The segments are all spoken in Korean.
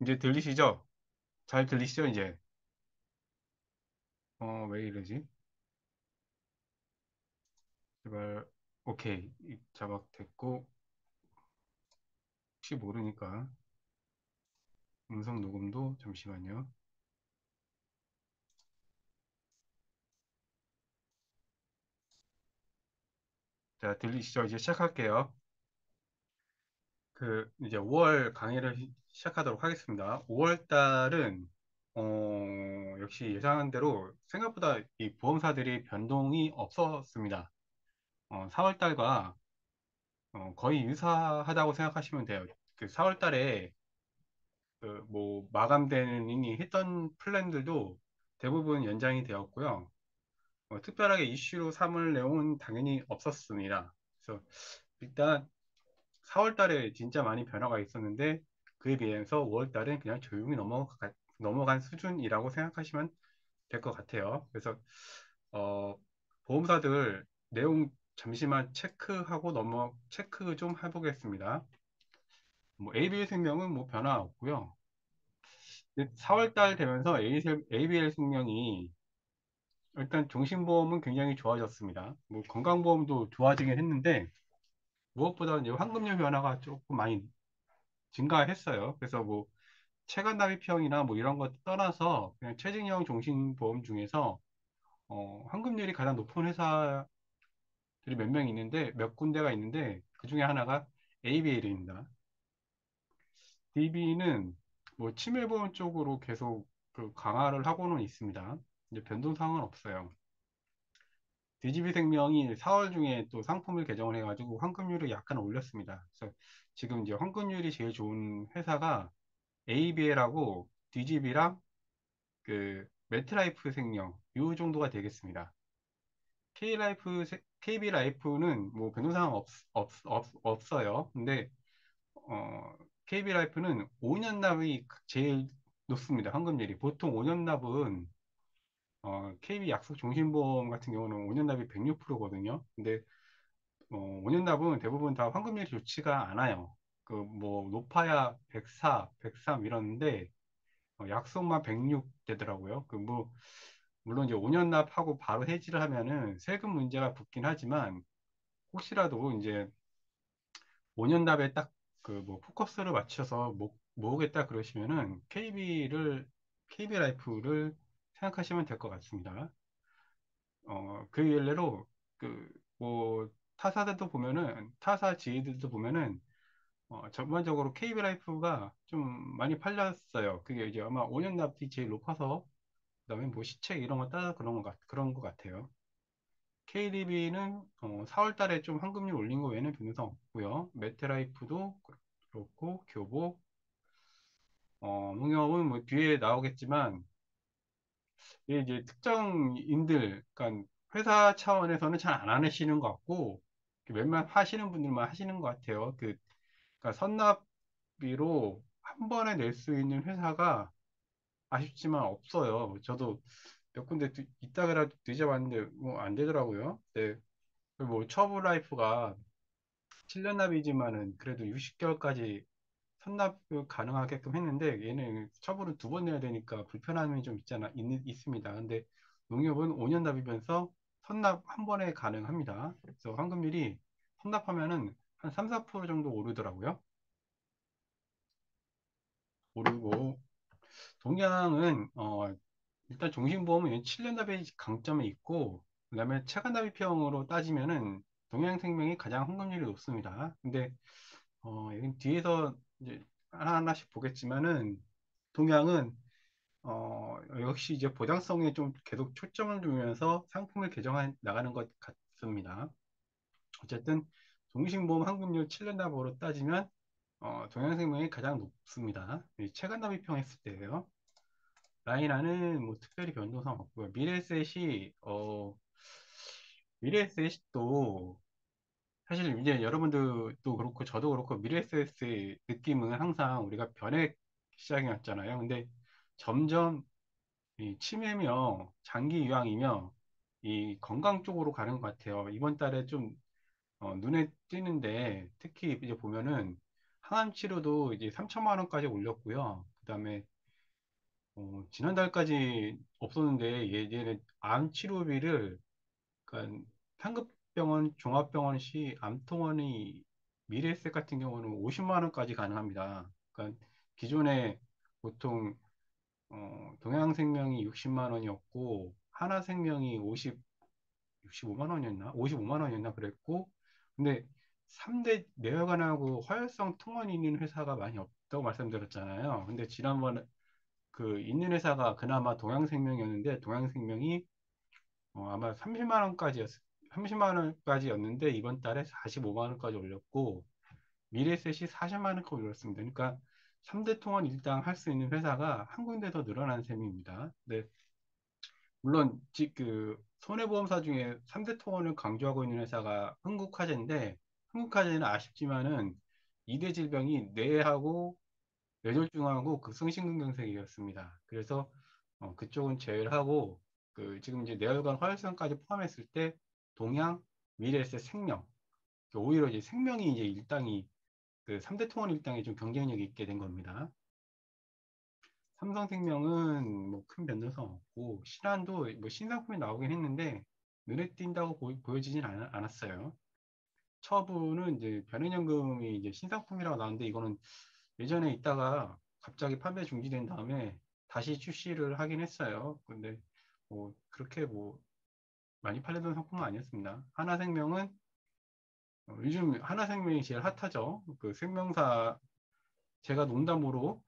이제 들리시죠? 잘 들리시죠, 이제? 왜 이러지? 제발, 오케이. 자막 됐고, 혹시 모르니까, 음성 녹음도 잠시만요. 자, 들리시죠? 이제 시작할게요. 이제 5월 강의를 시작하도록 하겠습니다. 5월 달은, 역시 예상한 대로 생각보다 이 보험사들이 변동이 없었습니다. 4월 달과 거의 유사하다고 생각하시면 돼요. 4월 달에 뭐 마감되는 이미 했던 플랜들도 대부분 연장이 되었고요. 특별하게 이슈로 삼을 내용은 당연히 없었습니다. 그래서 일단 4월 달에 진짜 많이 변화가 있었는데 그에 비해서 5월 달은 그냥 조용히 넘어간 수준이라고 생각하시면 될 것 같아요. 그래서 어, 보험사들 내용 잠시만 체크 좀 해보겠습니다. 뭐 AB생명은 뭐 변화 없고요. 4월 달 되면서 ABL 생명이 일단 종신보험은 굉장히 좋아졌습니다. 뭐 건강보험도 좋아지긴 했는데 무엇보다 이제 환급률 변화가 조금 많이 증가했어요. 그래서 뭐 체감납입형이나 뭐 이런 것 떠나서 그냥 최직형 종신보험 중에서 환급률이 가장 높은 회사들이 몇 명 있는데 몇 군데가 있는데 그 중에 하나가 ABL입니다. DB는 뭐 치매보험 쪽으로 계속 그 강화를 하고는 있습니다. 이제 변동사항은 없어요. DGB 생명이 4월 중에 또 상품을 개정을 해가지고 환급률을 약간 올렸습니다. 그래서 지금 이제 환급률이 제일 좋은 회사가 ABL하고 DGB랑 그 메트라이프 생명 요 정도가 되겠습니다. KB라이프는 뭐 변동사항 없어요. 근데 KB라이프는 5년 납이 제일 높습니다. 환급률이. 보통 5년 납은 KB 약속 종신보험 같은 경우는 5년 납이 106%거든요. 근데 5년 납은 대부분 다 환급률이 좋지가 않아요. 그 뭐 높아야 104, 103 이러는데 약속만 106 되더라고요. 그 뭐 물론 이제 5년 납하고 바로 해지를 하면은 세금 문제가 붙긴 하지만 혹시라도 이제 5년 납에 딱 그 뭐 포커스를 맞춰서 모으겠다 그러시면은 KB 라이프를 생각하시면 될 것 같습니다. 그 예례로 그 뭐 타사들도 보면은 타사 지위들도 보면은 전반적으로 KB라이프가 좀 많이 팔렸어요. 그게 이제 아마 5년 납이 제일 높아서 그다음에 뭐 시책 이런 거 따라 그런 것 같아요. KDB는 4월 달에 좀 환급률 올린 거 외에는 변동성 없고요. 메테라이프도 그렇고 교보, 농협은 뭐 뒤에 나오겠지만 이게 이제 특정인들, 그러니까 회사 차원에서는 잘 안 하시는 것 같고 웬만 하시는 분들만 하시는 것 같아요. 그러니까 선납비로 한 번에 낼 수 있는 회사가 아쉽지만 없어요. 저도 몇 군데 있다가 뒤져봤는데 뭐 안 되더라고요. 네. 뭐 처브라이프가 7년 납이지만은 그래도 60개월까지 선납 가능하게끔 했는데 얘는 처분을 두 번 내야 되니까 불편함이 좀 있습니다. 근데 농협은 5년 납이면서 선납 한 번에 가능합니다. 그래서 환급률이 선납하면은 한 3, 4% 정도 오르더라고요. 오르고 동양은 일단 종신보험은 7년 납의 강점이 있고 그다음에 차관 납입형으로 따지면은 동양생명이 가장 환급률이 높습니다. 근데 여기 뒤에서 이제 하나하나씩 보겠지만은 동양은 역시 이제 보장성에 좀 계속 초점을 두면서 상품을 개정해 나가는 것 같습니다. 어쨌든 종신보험 환급률 7년 납으로 따지면 동양생명이 가장 높습니다. 체감 납입형 했을 때예요. 라인하는 뭐 특별히 변동사항 없고요. 미래에셋도 사실 이제 여러분들도 그렇고 저도 그렇고 미래에셋의 느낌은 항상 우리가 변액 시장이었잖아요. 근데 점점 이 치매며 장기 유황이며 이 건강 쪽으로 가는 것 같아요. 이번 달에 좀 눈에 띄는데 특히 이제 보면은 항암 치료도 이제 3천만 원까지 올렸고요. 그다음에 지난달까지 없었는데 얘는 암 치료비를 그러니까 상급병원, 종합병원 시 암통원이 미래에셋 같은 경우는 50만 원까지 가능합니다. 그러니까 기존에 보통 동양생명이 60만 원이었고 하나생명이 65만 원이었나? 55만 원이었나 그랬고 근데 3대 내혈관하고 화혈성 통원이 있는 회사가 많이 없다고 말씀드렸잖아요. 근데 지난번 그 있는 회사가 그나마 동양생명이었는데 동양생명이 아마 30만 원까지였는데 이번 달에 45만 원까지 올렸고 미래셋이 40만 원까지 올렸습니다. 그러니까 3대 통원 일당 할 수 있는 회사가 한 군데 더 늘어난 셈입니다. 네, 물론 그 손해보험사 중에 3대 통원을 강조하고 있는 회사가 흥국화재인데 흥국화재는 아쉽지만은 2대 질병이 뇌하고 뇌졸중하고 급성심근경색이었습니다. 그래서 그쪽은 제외를 하고 그 지금 이제 뇌혈관 화혈성까지 포함했을 때 동양, 미래에셋, 생명 오히려 이제 생명이 이제 일당이 그 3대 통원 일당이 좀 경쟁력이 있게 된 겁니다. 삼성생명은 뭐 큰 변동성 없고 신한도 뭐 신상품이 나오긴 했는데 눈에 띈다고 보여지진 않았어요. 처부는 이제 변액연금이 이제 신상품이라고 나왔는데 이거는 예전에 있다가 갑자기 판매 중지된 다음에 다시 출시를 하긴 했어요. 근데 뭐 그렇게 뭐 많이 팔리던 상품은 아니었습니다. 하나생명은 요즘 하나생명이 제일 핫하죠. 그 생명사 제가 농담으로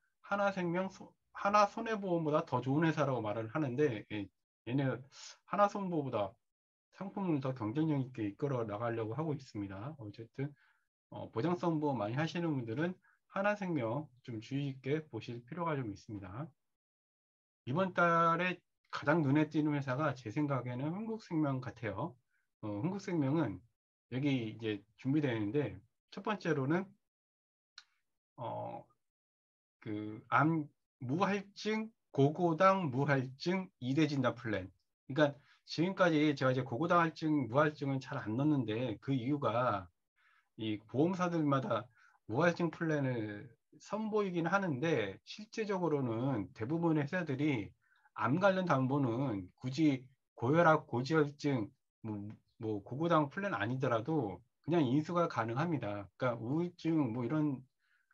하나손해보험보다 더 좋은 회사라고 말을 하는데 얘네 하나손보보다 상품을 더 경쟁력 있게 이끌어 나가려고 하고 있습니다. 어쨌든 보장성 보험 많이 하시는 분들은 하나생명 좀 주의 깊게 보실 필요가 좀 있습니다. 이번 달에 가장 눈에 띄는 회사가 제 생각에는 흥국생명 같아요. 흥국생명은 여기 이제 준비되어 있는데 첫 번째로는 어, 암 무할증, 고고당 무할증 2대 진단 플랜. 그러니까 지금까지 제가 이제 고고당 할증, 무할증은 잘 안 넣는데 그 이유가 이 보험사들마다 무할증 플랜을 선보이긴 하는데 실제적으로는 대부분의 회사들이 암 관련 담보는 굳이 고혈압, 고지혈증, 뭐 고고당 플랜 아니더라도 그냥 인수가 가능합니다. 그러니까 우울증 뭐 이런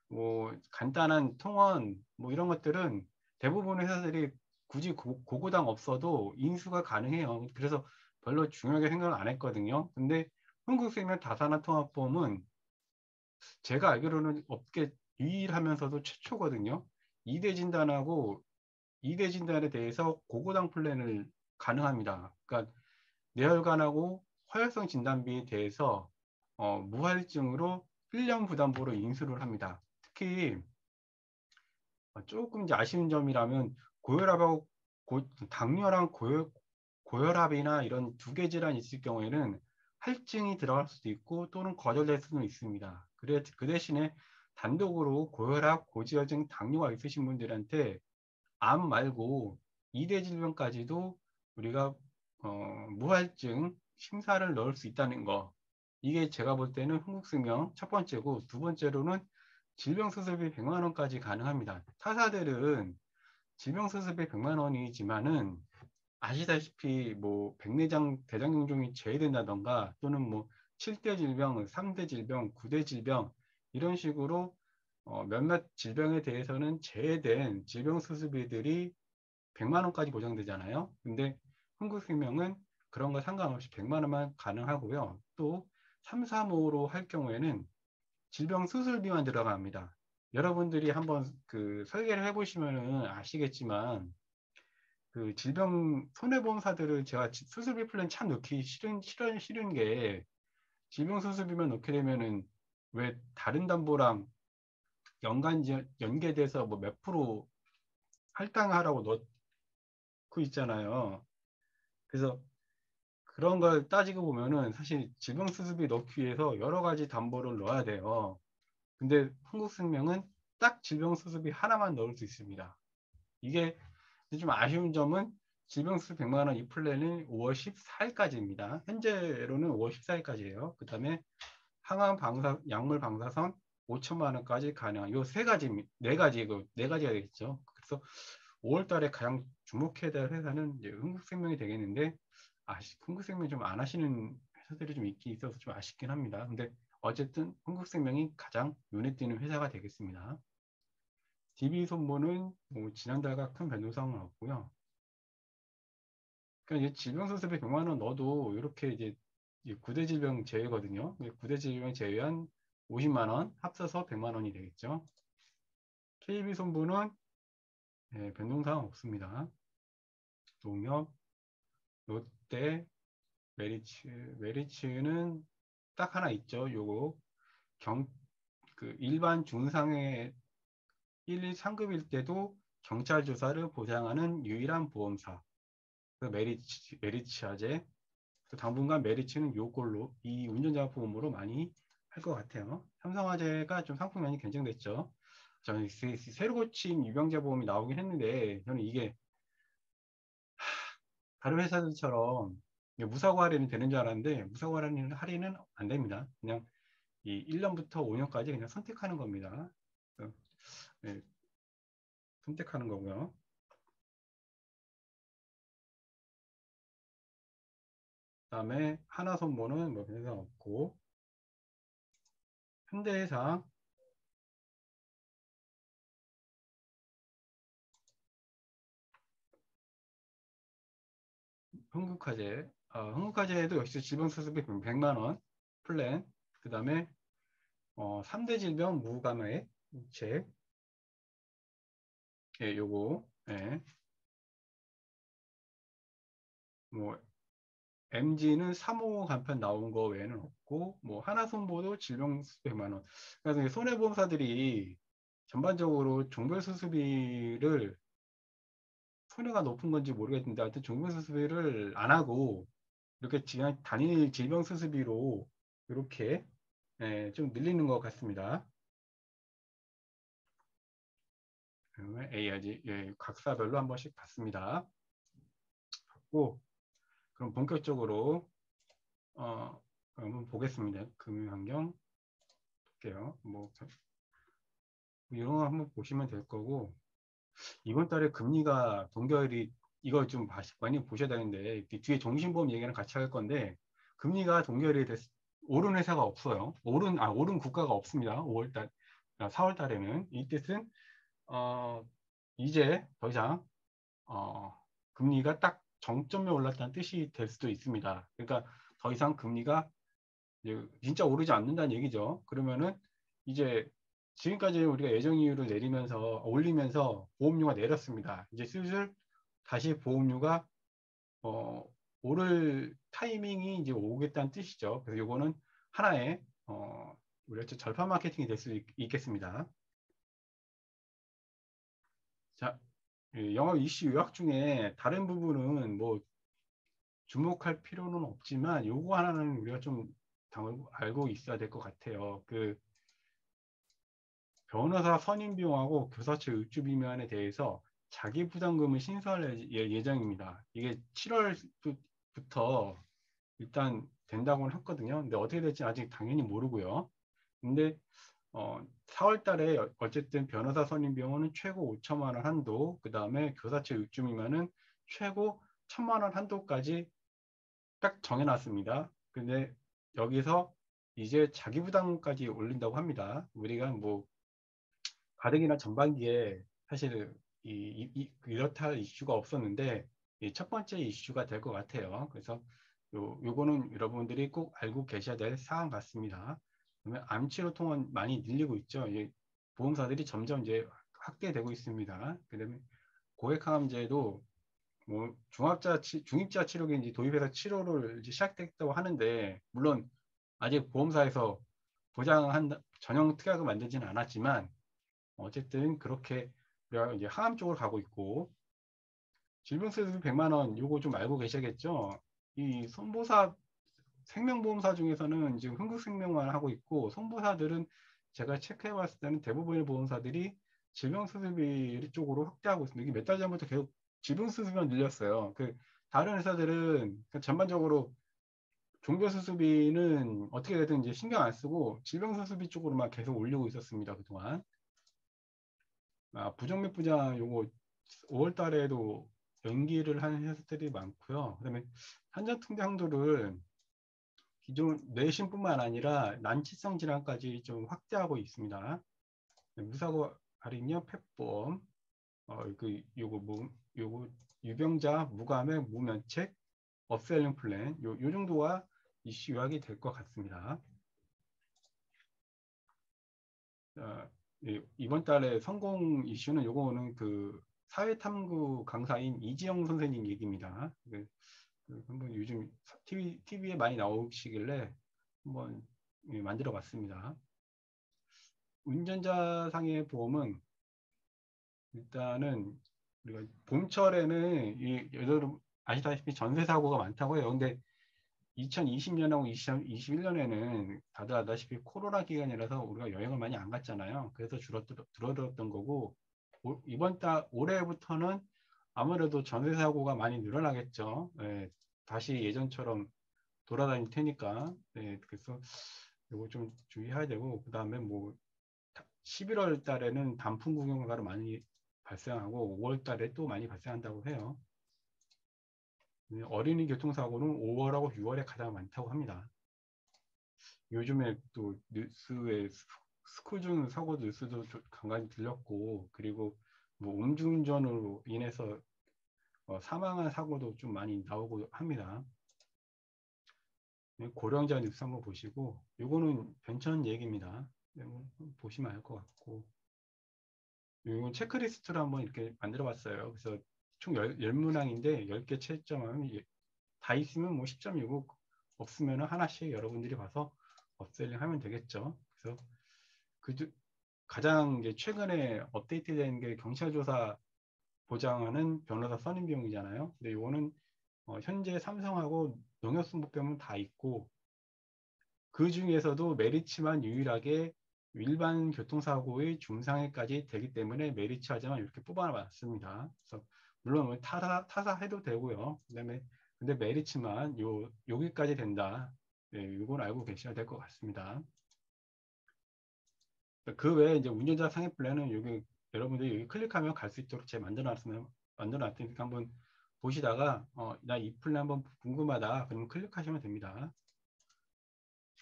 뭐 간단한 통원 뭐 이런 것들은 대부분 회사들이 굳이 고고당 없어도 인수가 가능해요. 그래서 별로 중요하게 생각을 안 했거든요. 근데 한국생명 다산화통합보험은 제가 알기로는 업계 유일하면서도 최초거든요. 2대 진단하고 2대 진단에 대해서 고고당 플랜을 가능합니다. 그러니까 뇌혈관하고 화혈성 진단비에 대해서 무할증으로 1년 부담보로 인수를 합니다. 특히 조금 이제 아쉬운 점이라면 고혈압하고 당뇨랑 고혈압이나 이런 두 개 질환이 있을 경우에는 할증이 들어갈 수도 있고 또는 거절될 수는 있습니다. 그래 그 대신에 단독으로 고혈압, 고지혈증, 당뇨가 있으신 분들한테 암 말고 2대 질병까지도 우리가 무할증 심사를 넣을 수 있다는 거. 이게 제가 볼 때는 흥국생명 첫 번째고 두 번째로는 질병수술비 100만 원까지 가능합니다. 타사들은 질병수술비 100만 원이지만은 아시다시피 뭐 백내장 대장경종이 제외된다던가 또는 뭐 7대 질병, 3대 질병, 9대 질병 이런 식으로 몇몇 질병에 대해서는 제외된 질병수술비들이 100만 원까지 보장되잖아요. 근데 한국생명은 그런 거 상관없이 100만 원만 가능하고요. 또 3, 4호로 할 경우에는 질병 수술비만 들어갑니다. 여러분들이 한번 그 설계를 해보시면은 아시겠지만 그 질병 손해보험사들을 제가 수술비 플랜 참 넣기 싫은 게 질병 수술비만 넣게 되면은 왜 다른 담보랑 연계돼서 뭐 몇 프로 할당하라고 넣고 있잖아요. 그래서 그런 걸 따지고 보면은 사실 질병수술비 넣기 위해서 여러 가지 담보를 넣어야 돼요. 근데 한국생명은 딱 질병수술비 하나만 넣을 수 있습니다. 이게 좀 아쉬운 점은 질병수술 100만 원 이 플랜은 5월 14일까지입니다. 현재로는 5월 14일까지예요. 그 다음에 항암 방사, 약물 방사선, 5천만 원까지 가능한 요 세 가지, 네 가지, 네 가지가 되겠죠. 그래서 5월 달에 가장 주목해야 될 회사는 이제 흥국생명이 되겠는데, 흥국생명 좀 안 하시는 회사들이 좀 있긴 있어서 좀 아쉽긴 합니다. 근데 어쨌든 흥국생명이 가장 눈에 띄는 회사가 되겠습니다. DB손보는 뭐 지난달과 큰 변동사항은 없고요. 그러니까 이제 질병수습에 100만 원 넣어도 이렇게 이제 9대 질병 제외거든요. 9대 질병 제외한 50만 원 합쳐서 100만 원이 되겠죠. KB손보는 변동사항 없습니다. 농협, 롯데, 메리츠, 메리츠는 딱 하나 있죠. 요거 일반 중상의 1, 2, 3급일 때도 경찰 조사를 보장하는 유일한 보험사. 메리츠아제. 당분간 메리츠는 요걸로 이 운전자 보험으로 많이 할 것 같아요. 삼성화재가 좀 상품면이 괜찮됐죠. 저는 새로 고침 유병자 보험이 나오긴 했는데 저는 이게 다른 회사들처럼 무사고 할인이 되는 줄 알았는데 무사고 할인은 안 됩니다. 그냥 이 1년부터 5년까지 그냥 선택하는 겁니다. 네, 선택하는 거고요. 그다음에 하나손보는 뭐 변경 없고 현대해상, 흥국화재, 흥국화재도 역시 질병수습비 100만 원 플랜. 그다음에 3대 질병 무감액 책, 예, 요거, 예, 뭐 MG는 3호 간편 나온 거 외에는 없고, 뭐 하나손보도 질병수습비 100만 원. 그래서 손해보험사들이 전반적으로 종별수수비를 손해가 높은 건지 모르겠는데 하여튼 종별수수비를 안 하고 이렇게 그냥 단일 질병수수비로 이렇게 좀 늘리는 것 같습니다. 그러면 AIG 각사별로 한 번씩 봤습니다. 고 그럼 본격적으로 한번 보겠습니다. 금융환경 볼게요. 뭐 이런 거 한번 보시면 될 거고 이번 달에 금리가 동결이 이거 좀 많이 보셔야 되는데 뒤에 종신보험 얘기랑 같이 할 건데 금리가 동결이 오른 회사가 없어요. 오른 국가가 없습니다. 5월달, 4월 달에는 이 뜻은 어, 이제 더 이상 금리가 딱 정점에 올랐다는 뜻이 될 수도 있습니다. 그러니까 더 이상 금리가 이제 진짜 오르지 않는다는 얘기죠. 그러면은 이제 지금까지 우리가 예정이율을 올리면서 보험료가 내렸습니다. 이제 슬슬 다시 보험료가 어, 오를 타이밍이 이제 오겠다는 뜻이죠. 그래서 요거는 하나의 우리가 절판 마케팅이 될 수 있겠습니다. 자, 영업 이슈 요약 중에 다른 부분은 뭐 주목할 필요는 없지만 요거 하나는 우리가 좀 알고 있어야 될 것 같아요. 변호사 선임 비용하고 교사처 입주 비면에 대해서 자기 부담금을 신설할 예정입니다. 이게 7월부터 일단 된다고는 했거든요. 근데 어떻게 될지 아직 당연히 모르고요. 근데 4월 달에 어쨌든 변호사 선임 비용은 최고 5천만 원 한도, 그 다음에 교사처 입주 미만은 최고 1천만 원 한도까지 딱 정해놨습니다. 근데 여기서 이제 자기 부담까지 올린다고 합니다. 우리가 뭐 가뜩이나 전반기에 사실 이렇다 할 이슈가 없었는데 이 첫 번째 이슈가 될 것 같아요. 그래서 요거는 여러분들이 꼭 알고 계셔야 될 사항 같습니다. 그러면 암치료 통원 많이 늘리고 있죠. 보험사들이 점점 이제 확대되고 있습니다. 그다음에 고액항암제도 뭐 중입자 치료기 이제 도입해서 치료를 이제 시작됐다고 하는데 물론 아직 보험사에서 전용 특약을 만들지는 않았지만 어쨌든 그렇게 우리가 이제 항암 쪽으로 가고 있고 질병수술 100만 원 요거 좀 알고 계셔야겠죠. 이 선보사 생명보험사 중에서는 지금 흥국생명만 하고 있고 선보사들은 제가 체크해 봤을 때는 대부분의 보험사들이 질병수술비 쪽으로 확대하고 있습니다. 이게 몇 달 전부터 계속 질병수술비만 늘렸어요. 다른 회사들은 전반적으로 종별수수비는 어떻게 되든 이제 신경 안 쓰고 질병수수비 쪽으로만 계속 올리고 있었습니다. 그동안. 부정맥부자 요거 5월 달에도 연기를 하는 회사들이 많고요. 그다음에 한전통제 항도를 기존 뇌신뿐만 아니라 난치성 질환까지 좀 확대하고 있습니다. 무사고 할인료, 폐보험, 요거 유병자, 무감액, 무면책, 업셀링 플랜, 요 정도가 이슈 요약이 될 것 같습니다. 이번 달에 성공 이슈는 요거는 그 사회탐구 강사인 이지영 선생님 얘기입니다. 한번 요즘 TV에 많이 나오시길래 한번 만들어 봤습니다. 운전자상의 보험은 일단은 우리가 봄철에는 여러분 아시다시피 전세 사고가 많다고 해요. 근데 2020년하고 2021년에는 다들 아다시피 코로나 기간이라서 우리가 여행을 많이 안 갔잖아요. 그래서 줄어들었던 거고 이번 달 올해부터는 아무래도 전세 사고가 많이 늘어나겠죠. 예, 다시 예전처럼 돌아다닐 테니까. 예, 그래서 이거 좀 주의해야 되고 그다음에 뭐 11월 달에는 단풍 구경가로 많이 발생하고 5월 달에 또 많이 발생한다고 해요. 어린이 교통사고는 5월하고 6월에 가장 많다고 합니다. 요즘에 또 뉴스에 스쿨 사고 뉴스도 간간히 들렸고 그리고 뭐 음주운전으로 인해서 사망한 사고도 좀 많이 나오고 합니다. 고령자 뉴스 한번 보시고 요거는 변천 얘기입니다. 보시면 알 것 같고 이건 체크리스트를 한번 이렇게 만들어 봤어요. 그래서 총 10문항인데 10개 채점하면 다 있으면 뭐 10점이고 없으면 하나씩 여러분들이 봐서 업셀링 하면 되겠죠. 그래서 가장 이제 최근에 업데이트된 게 경찰조사 보장하는 변호사 선임 비용이잖아요. 근데 이거는 현재 삼성하고 농협승복병은 다 있고 그 중에서도 메리츠만 유일하게 일반 교통사고의 중상해까지 되기 때문에 메리츠하지만 이렇게 뽑아놨습니다. 그래서 물론 뭐 타사 해도 되고요. 그다음에 근데 메리츠만 여기까지 된다. 네, 이건 알고 계셔야 될 것 같습니다. 그 외에 이제 운전자 상해 플랜은 여기 여러분들이 여기 클릭하면 갈 수 있도록 제가 만들어놨으니까 한번 보시다가 나 이 플랜 한번 궁금하다. 그러면 클릭하시면 됩니다.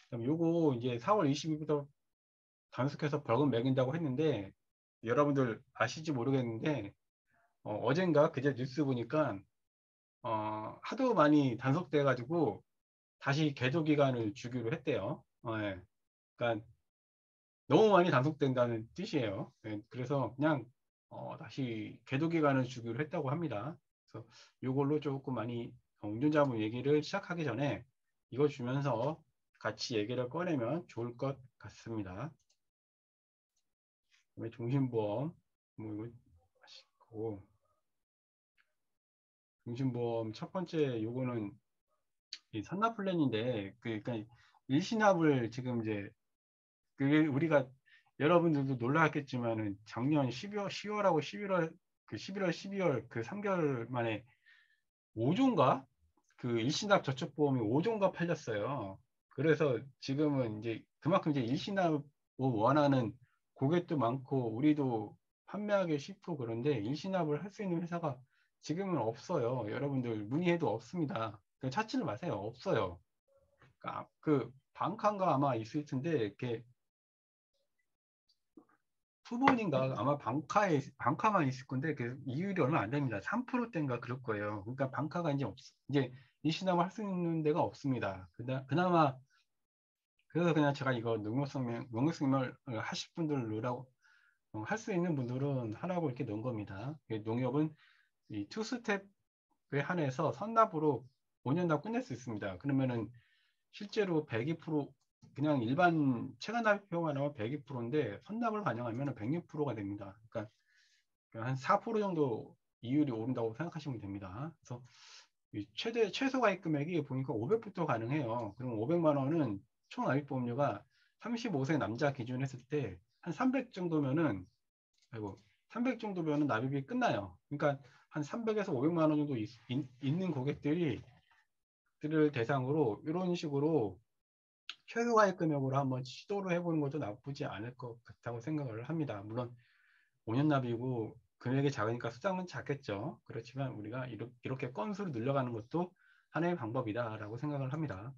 그럼 요거 이제 4월 20일부터 단속해서 벌금 매긴다고 했는데 여러분들 아실지 모르겠는데 어젠가 그제 뉴스 보니까 하도 많이 단속돼 가지고 다시 계도 기간을 주기로 했대요. 예. 그러니까 너무 많이 단속된다는 뜻이에요. 예. 그래서 그냥 다시 계도 기간을 주기로 했다고 합니다. 그래서 이걸로 조금 많이 운전자분 얘기를 시작하기 전에 이거 주면서 같이 얘기를 꺼내면 좋을 것 같습니다. 종신보험 뭐 이거 하시고 종신보험 첫 번째 요거는 이 선납 플랜인데 그러니까 일시납을 지금 이제 그게 우리가 여러분들도 놀라셨겠지만은 작년 10월하고 11월 그 11월 12월 그 3개월 만에 5조인가 그 일시납 저축보험이 5조인가 팔렸어요. 그래서 지금은 이제 그만큼 이제 일시납을 원하는 고객도 많고 우리도 판매하기 쉽고 그런데 일시납을 할 수 있는 회사가 지금은 없어요. 여러분들 문의해도 없습니다. 찾지를 마세요. 없어요. 그러니까 그 방칸가 아마 있을 텐데 이렇게 후보인가 아마 방카만 있을 건데 그 이율이 얼마 안 됩니다. 3%대인가 그럴 거예요. 그러니까 방카가 이제 일시납을 할 수 있는 데가 없습니다. 그나마 그래서 그냥 제가 이거 농협성명을 하실 분들 넣으라고 할 수 있는 분들은 하라고 이렇게 넣은 겁니다. 농협은 이 투스텝에 한해서 선납으로 5년 다 끝낼 수 있습니다. 그러면은 실제로 102% 그냥 일반 체감납입 비용만 나오면 102%인데 선납을 반영하면 106%가 됩니다. 그러니까 한 4% 정도 이율이 오른다고 생각하시면 됩니다. 그래서 최소 가입 금액이 보니까 500부터 가능해요. 그럼 500만 원은 총 납입보험료가 35세 남자 기준 했을 때 한 300 정도면은 아이고 300 정도면은 납입이 끝나요. 그러니까 한 300에서 500만 원 정도 있는 고객들이 분들을 대상으로 이런 식으로 최소화의 금액으로 한번 시도를 해보는 것도 나쁘지 않을 것 같다고 생각을 합니다. 물론 5년 납이고 금액이 작으니까 수당은 작겠죠. 그렇지만 우리가 이렇게 건수를 늘려가는 것도 하나의 방법이다라고 생각을 합니다.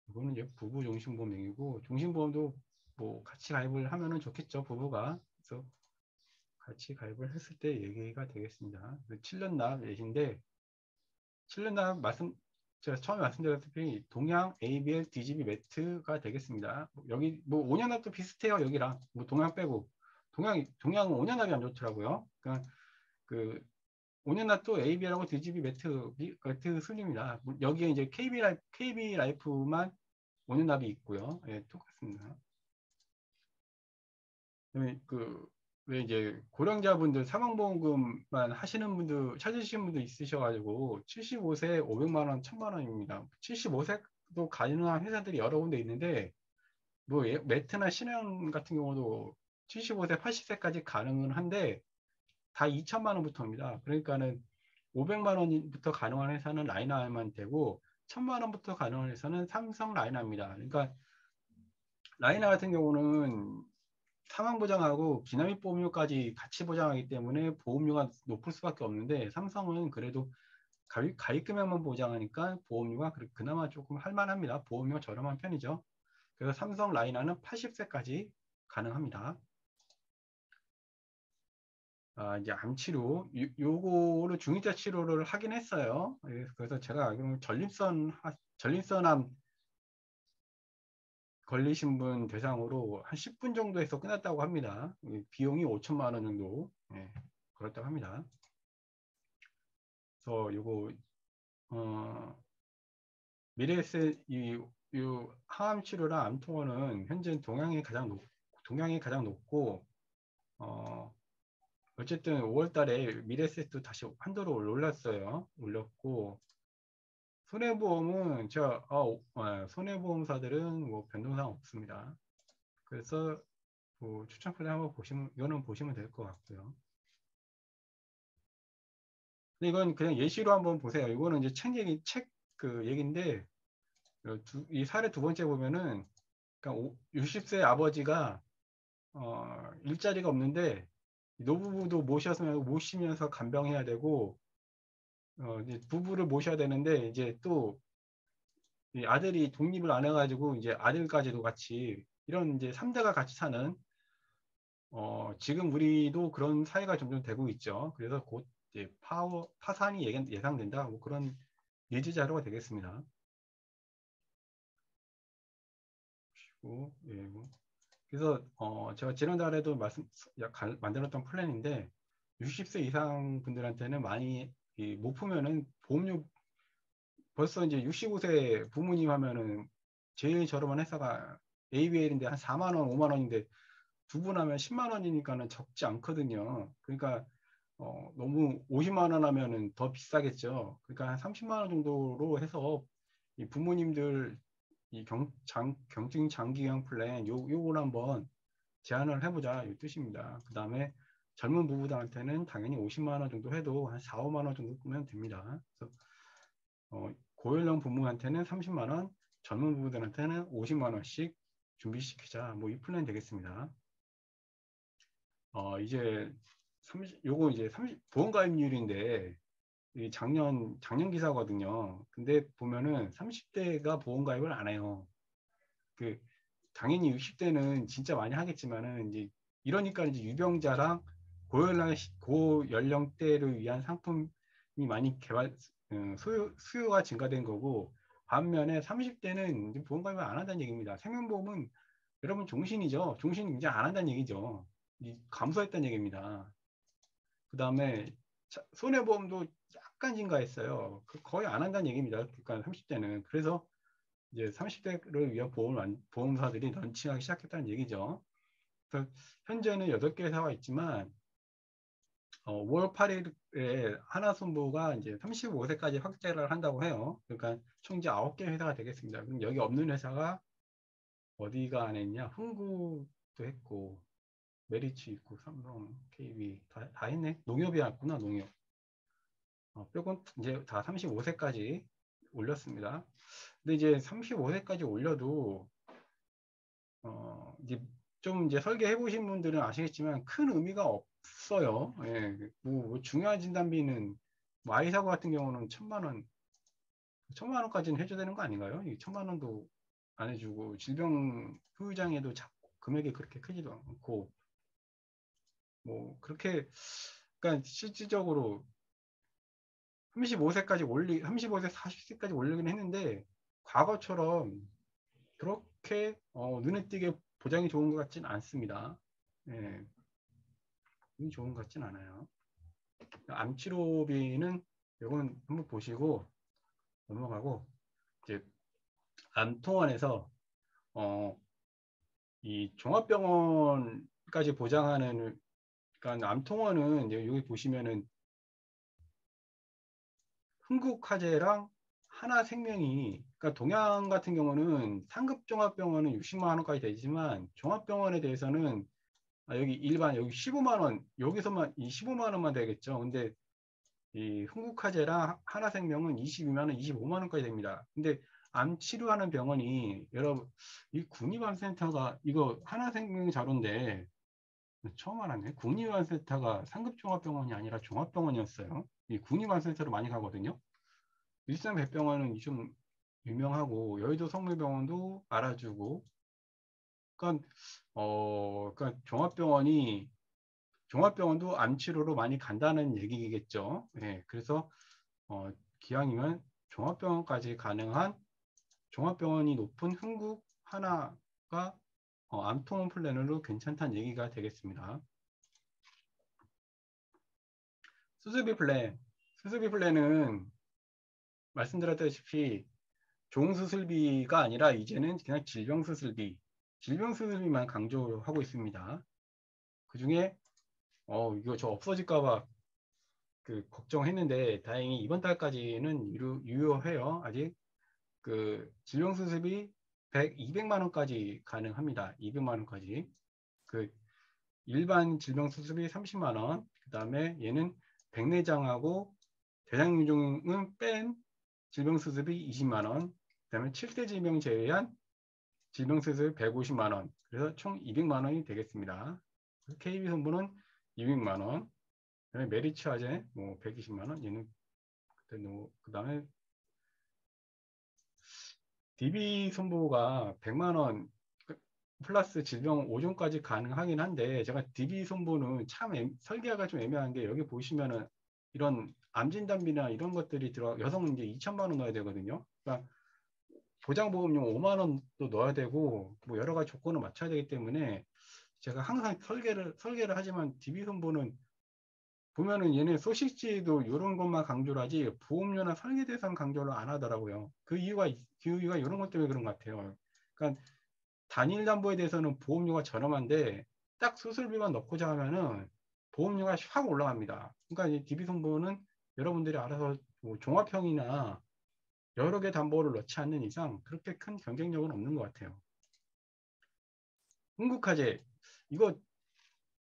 이거는 이제 부부 종신보험이고 종신보험도 뭐 같이 가입을 하면은 좋겠죠. 부부가. 그래서 같이 가입을 했을 때 얘기가 되겠습니다. 7년 납 예신데 7년 납 제가 처음에 말씀드렸다시피 동양 ABL DGB 매트가 되겠습니다. 여기 뭐 5년 납도 비슷해요. 여기랑 뭐 동양 빼고 동양은 5년 납이 안 좋더라고요. 그러니까 그 5년 납도 ABL하고 DGB 매트 순입니다. 여기에 이제 KB 라이프만 5년 납이 있고요. 예, 똑같습니다. 그다음에 왜 이제 고령자분들 사망보험금만 하시는 분들 찾으시는 분들 있으셔가지고 75세 500만 원, 1000만 원입니다. 75세도 가능한 회사들이 여러 군데 있는데 뭐 매트나 신형 같은 경우도 75세, 80세까지 가능은 한데 다 2천만 원부터입니다. 그러니까는 500만 원부터 가능한 회사는 라이나만 되고 1000만 원부터 가능한 회사는 삼성 라이나입니다. 그러니까 라이나 같은 경우는 사망 보장하고 기남입 보험료까지 같이 보장하기 때문에 보험료가 높을 수밖에 없는데 삼성은 그래도 가입 금액만 보장하니까 보험료가 그나마 조금 할만합니다. 보험료가 저렴한 편이죠. 그래서 삼성 라이나는 80세까지 가능합니다. 이제 암치료 요거를 중이자 치료를 하긴 했어요. 그래서 제가 알기로는 전립선암 걸리신 분 대상으로 한 10분 정도 해서 끝났다고 합니다. 비용이 5천만 원 정도. 예, 그렇다고 합니다. 그래서 요거 어, 미래에셋 이 항암 치료랑 암 투어는 현재 동양이 가장 높고 어, 어쨌든 5월 달에 미래에셋도 다시 한도로 올랐어요. 올렸고 손해보험은 손해보험사들은 뭐 변동사항 없습니다. 그래서 뭐 추천 플랜 한번 이거는 보시면 될 것 같고요. 근데 이건 그냥 예시로 한번 보세요. 이거는 이제 책 그 얘기인데 이 사례 두 번째 보면은 그러니까 60세 아버지가 일자리가 없는데 노부부도 모시면서 간병해야 되고 이제 부부를 모셔야 되는데 이제 또 이 아들이 독립을 안 해가지고 이제 아들까지도 같이 이런 이제 3대가 같이 사는 지금 우리도 그런 사회가 점점 되고 있죠. 그래서 곧 이제 파산이 예상된다. 뭐 그런 예지 자료가 되겠습니다. 예, 뭐. 그래서 제가 지난달에도 만들었던 플랜인데 60세 이상 분들한테는 많이 못 풀면은 보험료 벌써 이제 65세 부모님 하면은 제일 저렴한 회사가 ABL인데 한 4만 원, 5만 원인데 두 분 하면 10만 원이니까는 적지 않거든요. 그러니까 너무 50만 원 하면은 더 비싸겠죠. 그러니까 한 30만 원 정도로 해서 이 부모님들 이 경증 장기형 플랜 요걸 한번 제안을 해보자 이 뜻입니다. 그 다음에 젊은 부부들한테는 당연히 50만 원 정도 해도 한 4, 5만 원 정도 끄면 됩니다. 그래서 고연령 부모한테는 30만 원, 젊은 부부들한테는 50만 원씩 준비시키자. 뭐 이 플랜 되겠습니다. 이제 요거 이제 보험 가입률인데 작년 기사거든요. 근데 보면은 30대가 보험 가입을 안 해요. 그 당연히 60대는 진짜 많이 하겠지만은 이제 이러니까 이제 유병자랑 고연령대를 위한 상품이 많이 수요가 증가된 거고 반면에 30대는 보험 가입을 안 한다는 얘기입니다. 생명보험은 여러분 종신이죠. 종신 이제 안 한다는 얘기죠. 감소했다는 얘기입니다. 그 다음에 손해보험도 약간 증가했어요. 거의 안 한다는 얘기입니다. 그러니까 30대는. 그래서 이제 30대를 위한 보험사들이 런칭하기 시작했다는 얘기죠. 그래서 현재는 8개 회사가 있지만 5월 8일에 하나손보가 이제 35세까지 확대를 한다고 해요. 그러니까 총 이제 9개 회사가 되겠습니다. 그럼 여기 없는 회사가 어디가 안 했냐? 흥국도 했고 메리츠 있고 삼성, KB 다 했네. 농협이 왔구나. 농협. 뼈건 이제 다 35세까지 올렸습니다. 근데 이제 35세까지 올려도 이제 좀 이제 설계해 보신 분들은 아시겠지만 큰 의미가 없어요. 예, 뭐 중요한 진단비는 뭐 아이 사고 같은 경우는 1,000만 원까지는 해줘야 되는 거 아닌가요? 이 1,000만 원도 안 해주고 질병 후유장애도 작고 금액이 그렇게 크지도 않고 뭐 그렇게 그러니까 실질적으로 35세, 40세까지 올리긴 했는데 과거처럼 그렇게 눈에 띄게 보장이 좋은 것 같진 않습니다. 예, 좋은 것 같진 않아요. 암치료비는 이건 한번 보시고 넘어가고 이제 암통원에서 어, 이 종합병원까지 보장하는 그러니까 암통원은 이제 여기 보시면은 흥국화재랑 하나생명이 그러니까 동양 같은 경우는 상급 종합병원은 60만 원까지 되지만 종합병원에 대해서는 여기 일반 여기 15만 원 여기서만 이 15만 원만 되겠죠. 근데 이 흥국화재랑 하나생명은 22만 원, 25만 원까지 됩니다. 근데 암 치료하는 병원이 여러분 이 국립암센터가 이거 하나생명 자료인데 처음 알았네. 국립암센터가 상급 종합병원이 아니라 종합병원이었어요. 이 국립암센터로 많이 가거든요. 일산 백병원은 좀 유명하고 여의도 성모병원도 알아주고 그러니까 그러니까 종합병원도 암 치료로 많이 간다는 얘기겠죠. 예, 그래서 기왕이면 종합병원까지 가능한 종합병원이 높은 흥국 하나가 암통원 플랜으로 괜찮다는 얘기가 되겠습니다. 수술비 플랜. 수술비 플랜은 말씀드렸다시피 종수술비가 아니라 이제는 그냥 질병수술비만 강조하고 있습니다. 그 중에 이거 저 없어질까봐 그 걱정했는데 다행히 이번 달까지는 유효해요. 아직 그 질병수술비 200만 원까지 가능합니다. 200만 원까지. 그 일반 질병수술비 30만 원. 그다음에 얘는 백내장하고 대장균종은 뺀 질병수술비 20만 원. 그다음에 7대 질병 제외한 질병수술 150만 원. 그래서 총 200만 원이 되겠습니다. KB손보는 200만 원. 그다음에 메리츠 화재 뭐 120만 원. 얘는 그다음에 DB 손보가 100만 원 플러스 질병 5종까지 가능하긴 한데 제가 DB 손보는 참 설계가 좀 애매한 게 여기 보시면은 이런 암 진단비나 이런 것들이 들어 여성은 이제 2천만 원 넣어야 되거든요. 그러니까 보장보험료 5만 원도 넣어야 되고 뭐 여러 가지 조건을 맞춰야 되기 때문에 제가 항상 설계를 하지만 DB 손보는 보면은 얘네 소식지도 이런 것만 강조를 하지 보험료나 설계 대상 강조를 안 하더라고요. 그 이유가 이런 것 때문에 그런 것 같아요. 그러니까 단일 담보에 대해서는 보험료가 저렴한데 딱 수술비만 넣고자 하면은 보험료가 확 올라갑니다. 그러니까 이 DB손보는 여러분들이 알아서 뭐 종합형이나 여러 개 담보를 넣지 않는 이상 그렇게 큰 경쟁력은 없는 것 같아요. 흥국화재 이거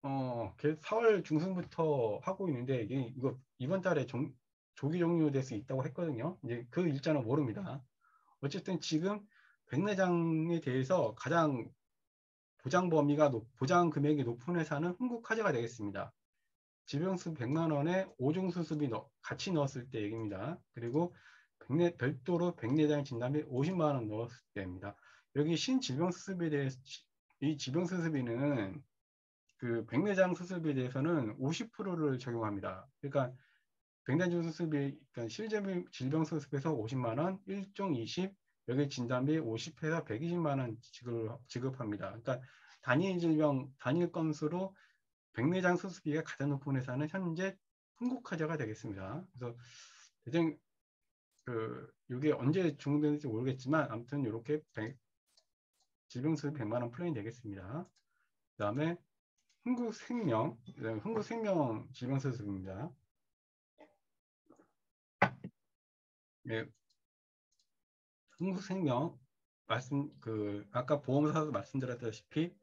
4월 중순부터 하고 있는데 이거 이번 달에 조기 종료될 수 있다고 했거든요. 이제 그 일자는 모릅니다. 어쨌든 지금 백내장에 대해서 가장 보장 금액이 높은 회사는 흥국화재가 되겠습니다. 지병수 100만 원에 5종 수습이 같이 넣었을 때 얘기입니다. 그리고 별도로 백내장 진단비 50만 원 넣었을 때입니다. 여기 신질병 수습에 대해 이 질병 수습비는 그 백내장 수술비에 대해서는 50%를 적용합니다. 그러니까 백내장 수술비, 그러니까 실질병 수술비에서 50만 원, 1종 20, 여기 진단비 50해서 120만 원 지급합니다. 그러니까 단일 건수로 백내장 수술비가 가장 높은 회사는 현재 흥국화재가 되겠습니다. 그래서 대장 이게 언제 적용되는지 모르겠지만 아무튼 이렇게 질병 수술비 100만 원 플랜이 되겠습니다. 그다음에 흥국생명 질병수술입니다. 네, 흥국생명 아까 보험사도 말씀드렸다시피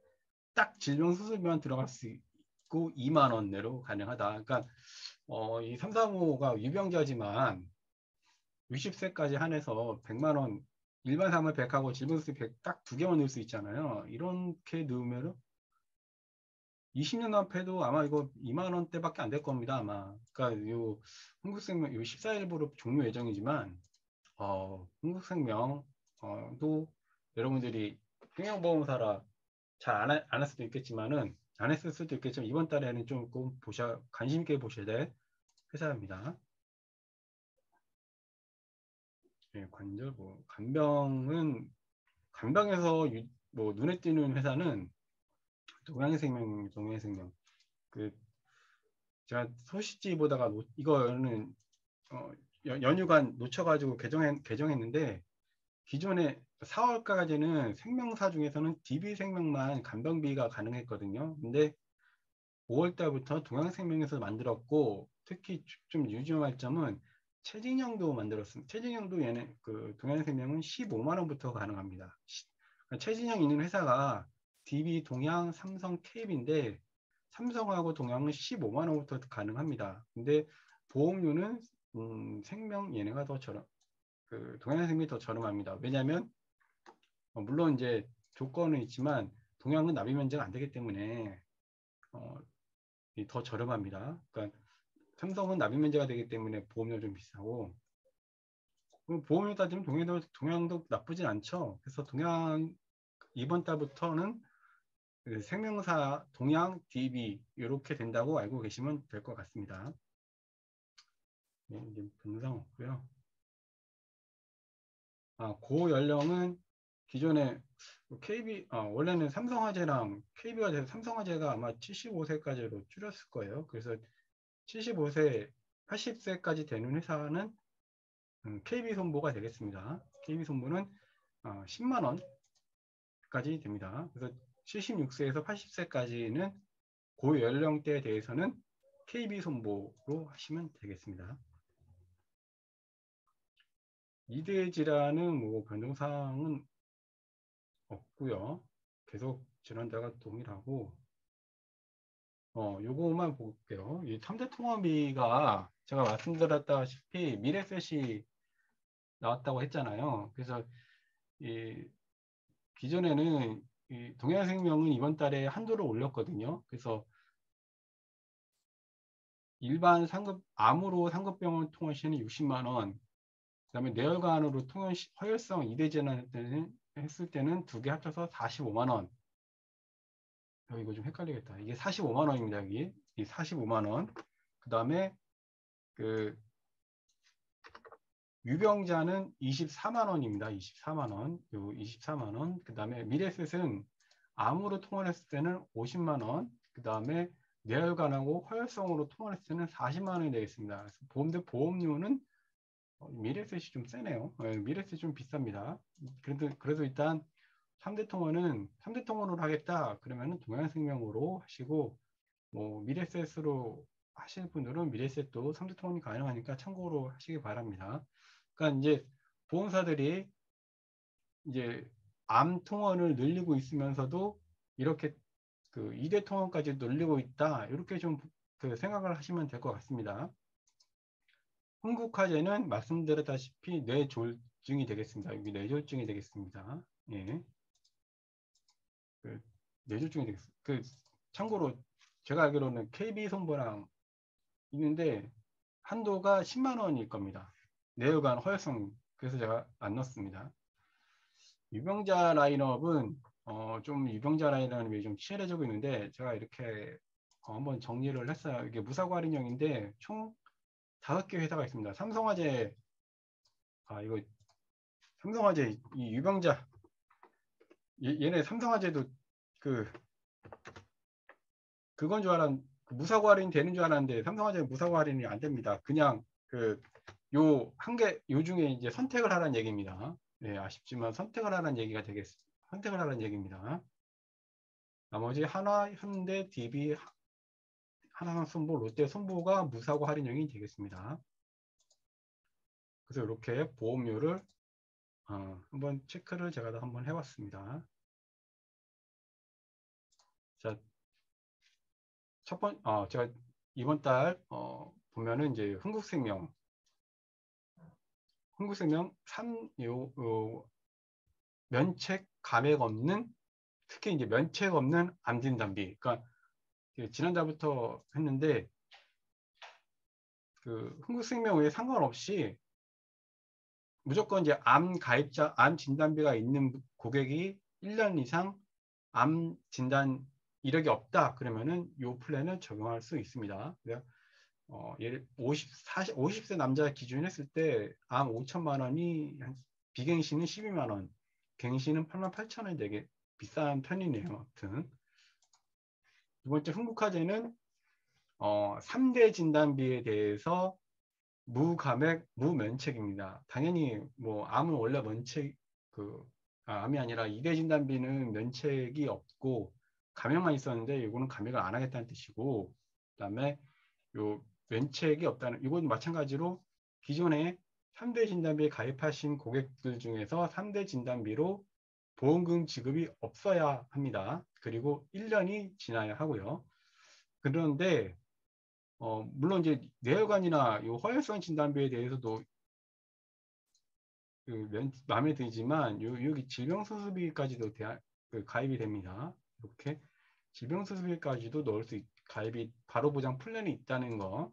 딱 질병수술비만 들어갈 수 있고 2만 원 내로 가능하다. 그러니까 이 335가 유병자지만 60세까지 한해서 100만 원, 일반 사물 100하고 질병수술 100 딱 두 개만 넣을 수 있잖아요. 이렇게 넣으면 20년 합해도 아마 이거 2만 원대밖에 안 될 겁니다, 아마. 그러니까 요 흥국생명 요 14일부로 종료 예정이지만 흥국생명도 여러분들이 생명보험사라 잘 안 할 수도 있겠지만은 안 했을 수도 있겠지만 이번 달에는 조금 관심 있게 보셔야 될 회사입니다. 예, 간병에서 뭐 눈에 띄는 회사는 동양생명. 그 제가 소식지 보다가 이거는 연휴간 놓쳐가지고 개정했는데 기존에 4월까지는 생명사 중에서는 DB생명만 간병비가 가능했거든요. 근데 5월 달부터 동양생명에서 만들었고 특히 좀 유념할 점은 최진영도 만들었습니다. 최진영도 얘는 그 동양생명은 15만 원부터 가능합니다. 그러니까 최진영 있는 회사가 DB, 동양, 삼성, KB인데 삼성하고 동양은 15만 원부터 가능합니다. 근데 보험료는 생명 얘네가 더 동양생명이 더 저렴합니다. 왜냐하면 물론 이제 조건은 있지만 동양은 납입 면제가 안 되기 때문에 어, 더 저렴합니다. 그러니까 삼성은 납입 면제가 되기 때문에 보험료 좀 비싸고 보험료 따지면 동양도 나쁘진 않죠. 그래서 동양 이번 달부터는 그 생명사 동양 DB 이렇게 된다고 알고 계시면 될 것 같습니다. 네, 이제 변상 없고요. 고연령은 기존에 원래는 삼성화재랑 KB가 돼서 삼성화재가 아마 75세까지로 줄였을 거예요. 그래서 75세, 80세까지 되는 회사는 KB손보가 되겠습니다. KB손보는 10만 원까지 됩니다. 그래서 76세에서 80세까지는 고연령대에 대해서는 KB손보로 하시면 되겠습니다. 이대 질환은 뭐 변동사항은 없고요. 계속 질환자가 동일하고 요거만 볼게요. 이 3대 통화비가 제가 말씀드렸다시피 미래셋이 나왔다고 했잖아요. 그래서 이 기존에는 이 동해생명은 이번 달에 한도를 올렸거든요. 그래서 일반 암으로 상급병원 통원 시에는 60만 원, 그다음에 뇌혈관으로 허혈성 이대질환 했을 때는 두 개 합쳐서 45만 원. 이거 좀 헷갈리겠다. 이게 45만 원입니다. 여기 이 45만 원. 그다음에 그 유병자는 24만 원입니다. 24만 원. 요 24만 원. 그다음에 미래셋은 암으로 통원했을 때는 50만 원. 그다음에 뇌혈관하고 허혈성으로 통원했을 때는 40만 원이 되겠습니다. 그래서 보험료는 미래셋이 좀 세네요. 미래셋이 좀 비쌉니다. 그래도 일단 3대 통원은 3대 통원으로 하겠다. 그러면은 동양생명으로 하시고 뭐 미래셋으로 하실 분들은 미래셋도 3대 통원이 가능하니까 참고로 하시기 바랍니다. 그러니까 이제 보험사들이 이제 암 통원을 늘리고 있으면서도 이렇게 그 2대 통원까지 늘리고 있다. 이렇게 좀 그 생각을 하시면 될 것 같습니다. 흥국화재는 말씀드렸다시피 뇌졸중이 되겠습니다. 여기 뇌졸중이 되겠습니다. 예. 그 뇌졸중이 되겠습니다. 참고로 제가 알기로는 KB손보랑 있는데 한도가 10만 원일 겁니다. 뇌혈관 허혈성. 그래서 제가 안 넣었습니다. 유병자 라인업은 좀 유병자 라인업이 좀 치열해지고 있는데 제가 이렇게 한번 정리를 했어요. 이게 무사고 할인형인데 총 5개 회사가 있습니다. 삼성화재 이거 삼성화재 이 유병자 얘네 삼성화재도 그 그건 줄 알았 무사고 할인 되는 줄 알았는데 삼성화재 무사고 할인이 안 됩니다. 그냥 요 중에 이제 선택을 하라는 얘기입니다. 네, 아쉽지만 선택을 하라는 얘기입니다. 나머지 하나, 현대, DB, 하나손보, 롯데손보가 무사고 할인형이 되겠습니다. 그래서 이렇게 보험료를 한번 체크를 제가 한번 해봤습니다. 자, 제가 이번 달 보면은 이제 흥국생명 흥국생명 3, 면책 감액 없는, 특히 이제 면책 없는 암 진단비. 그러니까 지난달부터 했는데 그 흥국생명 외에 상관없이 무조건 이제 암 가입자, 암 진단비가 있는 고객이 1년 이상 암 진단 이력이 없다 그러면은 이 플랜을 적용할 수 있습니다. 예를 50세 남자 기준 했을 때 암 5천만 원이 비갱신은 12만 원, 갱신은 8만 8천 원 되게 비싼 편이네요. 아무튼 두 번째 흥국화재는 3대 진단비에 대해서 무감액, 무면책입니다. 당연히 뭐 암은 원래 면책 암이 아니라 2대 진단비는 면책이 없고 감액만 있었는데 이거는 감액을 안 하겠다는 뜻이고, 그다음에 요 면책이 없다는 이건 마찬가지로 기존에 3대 진단비에 가입하신 고객들 중에서 3대 진단비로 보험금 지급이 없어야 합니다. 그리고 1년이 지나야 하고요. 그런데 물론 이제 뇌혈관이나 요 허혈성 진단비에 대해서도 마음에 들지만 여기 질병수술비까지도 가입이 됩니다. 이렇게 질병수술비까지도 넣을 수 가입이 바로 보장 플랜이 있다는 거.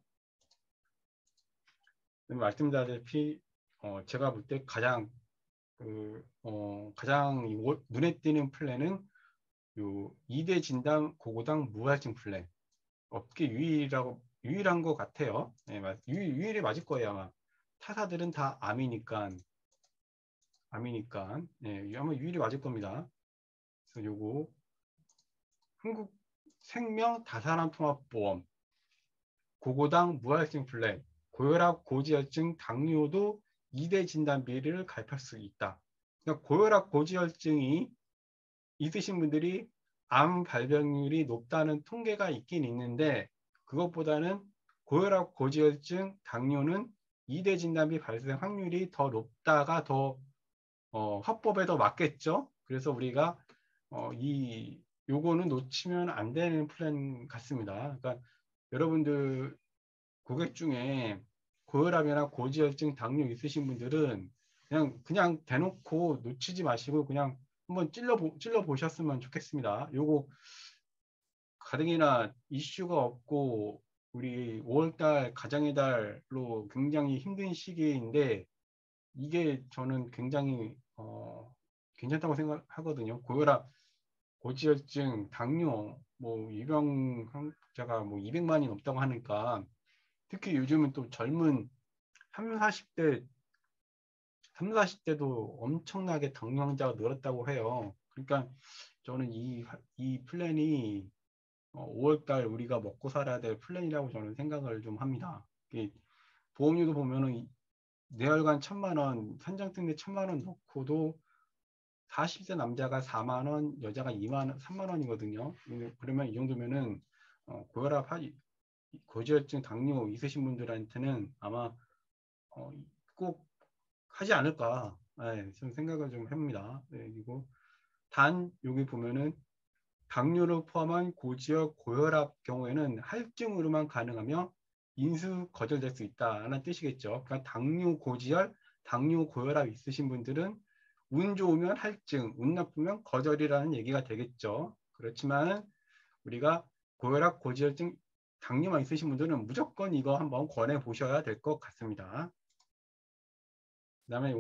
말씀드렸다시피 제가 볼 때 가장 가장 눈에 띄는 플랜은 요 2대 진단 고고당 무할증 플랜. 업계 유일한 것 같아요. 네, 유일에 맞을 거예요 아마. 타사들은 다 암이니까, 네, 아마 유일이 맞을 겁니다. 그래서 요거 한국 생명 다사람 통합보험 고고당 무할증 플랜, 고혈압 고지혈증 당뇨도 2대 진단비를 가입할 수 있다. 그러니까 고혈압 고지혈증이 있으신 분들이 암 발병률이 높다는 통계가 있긴 있는데, 그것보다는 고혈압 고지혈증 당뇨는 2대 진단비 발생 확률이 더 높다가 더 화법에 더 맞겠죠. 그래서 우리가 요거는 놓치면 안 되는 플랜 같습니다. 그러니까 여러분들 고객 중에 고혈압이나 고지혈증 당뇨 있으신 분들은 그냥 대놓고 놓치지 마시고 그냥 한번 찔러 보셨으면 좋겠습니다. 요거 가뜩이나 이슈가 없고 우리 5월달 가정의 달로 굉장히 힘든 시기인데, 이게 저는 굉장히 괜찮다고 생각하거든요. 고혈압, 고지혈증, 당뇨, 뭐 유병 환자가 뭐 200만이 넘다고 하니까, 특히 요즘은 또 젊은 30, 40대, 30, 40대도 엄청나게 당뇨 환자가 늘었다고 해요. 그러니까 저는 이 플랜이 5월달 우리가 먹고 살아야 될 플랜이라고 저는 생각을 좀 합니다. 보험료도 보면은 뇌혈관 1,000만 원, 선장등록 1,000만 원 넣고도 40세 남자가 4만 원, 여자가 2만 원, 3만 원이거든요. 그러면 이 정도면은 고혈압, 고지혈증, 당뇨 있으신 분들한테는 아마 꼭 하지 않을까, 좀 생각을 좀 합니다. 네, 그리고 단 여기 보면은 당뇨를 포함한 고지혈 고혈압 경우에는 할증으로만 가능하며 인수 거절될 수 있다는 뜻이겠죠. 그러니까 당뇨 고지혈, 당뇨 고혈압 있으신 분들은 운 좋으면 할증, 운 나쁘면 거절이라는 얘기가 되겠죠. 그렇지만 우리가 고혈압, 고지혈증, 당뇨만 있으신 분들은 무조건 이거 한번 권해 보셔야 될 것 같습니다. 그다음에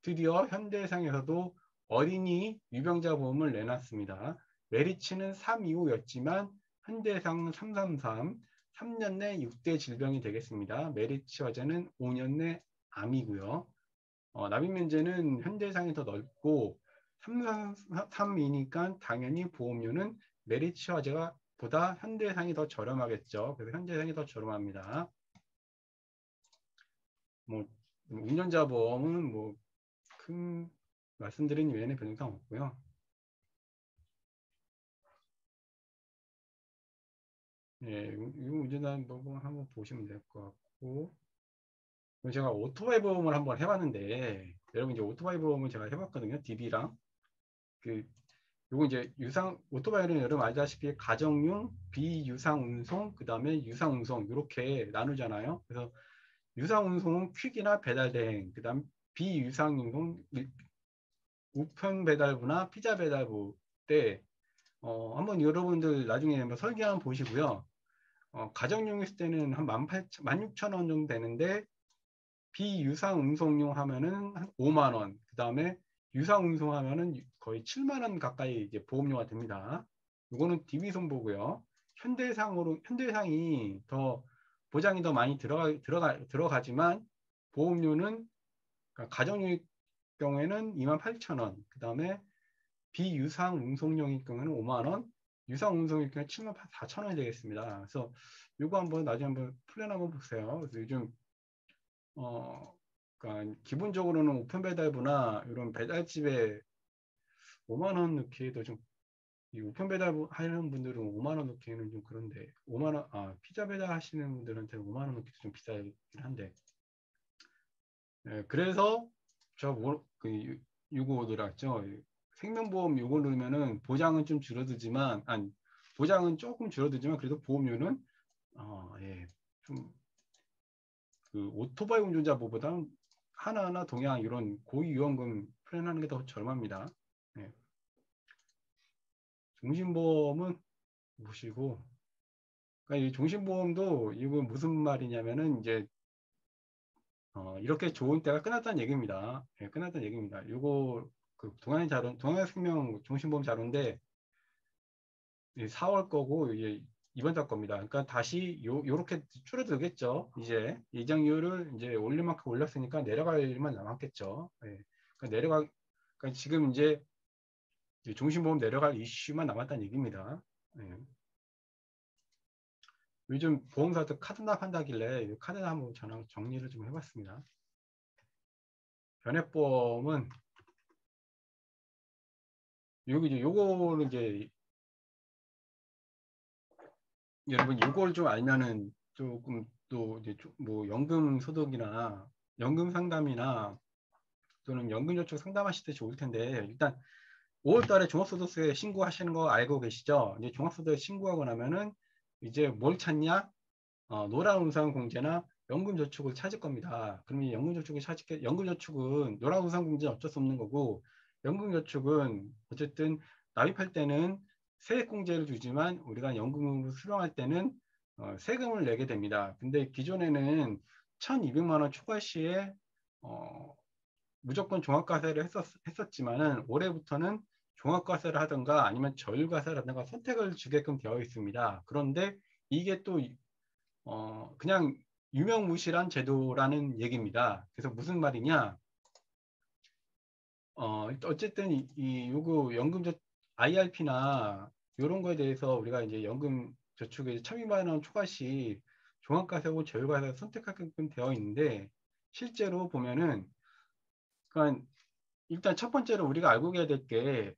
드디어 현대해상에서도 어린이 유병자 보험을 내놨습니다. 메리츠는 325였지만 현대해상은 333, 3년 내 6대 질병이 되겠습니다. 메리츠 화재는 5년 내 암이고요. 납입 면제는 현대해상이 더 넓고 333이니까 당연히 보험료는 메리츠 화재가 보다 현대해상이 더 저렴하겠죠. 그래서 현대해상이 더 저렴합니다. 뭐 운전자 보험은 뭐 큰 말씀드린 외에는 별 이상 없고요. 예, 이 운전자 보험 한번 보시면 될 것 같고, 제가 오토바이 보험을 한번 해봤는데, 여러분 이제 오토바이 보험을 제가 해봤거든요. DB랑 요거 이제 오토바이는 여러분 알다시피 가정용, 비유상 운송, 그 다음에 유상 운송 이렇게 나누잖아요. 그래서 유상운송은 퀵이나 배달대행, 그다음 비유상운송 우편 배달부나 피자 배달부 때 한번 여러분들 나중에 한번 설계 한번 보시고요. 가정용 있을 때는 한 16,000원 정도 되는데 비유상 운송용 하면은 한 5만 원. 그다음에 유상 운송하면은 거의 7만 원 가까이 이제 보험료가 됩니다. 이거는 DB손보고요. 현대상이 더 보장이 더 많이 들어가지만 보험료는 그러니까 가정용 경우에는 28,000원. 그다음에 비유상 운송용일 경우에는 5만 원, 유상 운송일 경우에 7만 4천 원이 되겠습니다. 그래서 이거 한번 나중에 한번 플랜 한번 보세요. 그래서 요즘 그러니까 기본적으로는 우편 배달부나 이런 배달집에 5만 원 넣기에도 좀 이 우편 배달 하는 분들은 5만 원 넣기에는 좀 그런데 5만 원 피자 배달 하시는 분들한테는 5만 원 넣기도 좀 비싸긴 한데 그래서 저그 요거 들었죠. 생명보험 요거 넣으면은 보장은 좀 줄어들지만 아니 보장은 조금 줄어들지만 그래도 보험료는 예, 좀 그 오토바이 운전자보다 하나하나 동양 이런 고위험금 플랜하는 게 더 저렴합니다. 예. 종신보험은 보시고, 그러니까 이 종신보험도 이거 무슨 말이냐면은 이제 이렇게 좋은 때가 끝났다는 얘기입니다. 예, 끝났다는 얘기입니다. 이거 그 동양생명 종신보험 자료인데 4월 거고 이제 이번 달 겁니다. 그러니까 다시 요렇게 줄어들겠죠. 이제 이장료를 이제 올릴 만큼 올렸으니까 내려갈 일만 남았겠죠. 예. 그러니까 그러니까 지금 이제 종신보험 내려갈 이슈만 남았다는 얘기입니다. 예. 요즘 보험사도 카드납 한다길래 카드납 한번 정리를 좀 해봤습니다. 변액보험은 요거는 이제 여러분 요걸 좀 알면은 조금 또 이제 뭐 연금 소득이나 연금 상담이나 또는 연금저축 상담하실 때 좋을 텐데 일단 5월 달에 종합소득세 신고하시는 거 알고 계시죠? 이제 종합소득세 신고하고 나면은 이제 뭘 찾냐? 노란우산공제나 연금저축을 찾을 겁니다. 그러면 연금저축은 노란우산공제는 어쩔 수 없는 거고 연금저축은 어쨌든 납입할 때는 세액공제를 주지만 우리가 연금으로 수령할 때는 세금을 내게 됩니다. 근데 기존에는 1,200만 원 초과 시에 무조건 종합과세를 했었지만은 올해부터는 종합과세를 하든가 아니면 저율과세를 하든가 선택을 주게끔 되어 있습니다. 그런데 이게 또 그냥 유명무실한 제도라는 얘기입니다. 그래서 무슨 말이냐? 어쨌든 요거 IRP나 이런 거에 대해서 우리가 이제 연금 저축에 1,200만 원 초과시 종합과세하고 저율과세 선택하게끔 되어 있는데 실제로 보면은 그러니까 일단 첫 번째로 우리가 알고 계야 될 게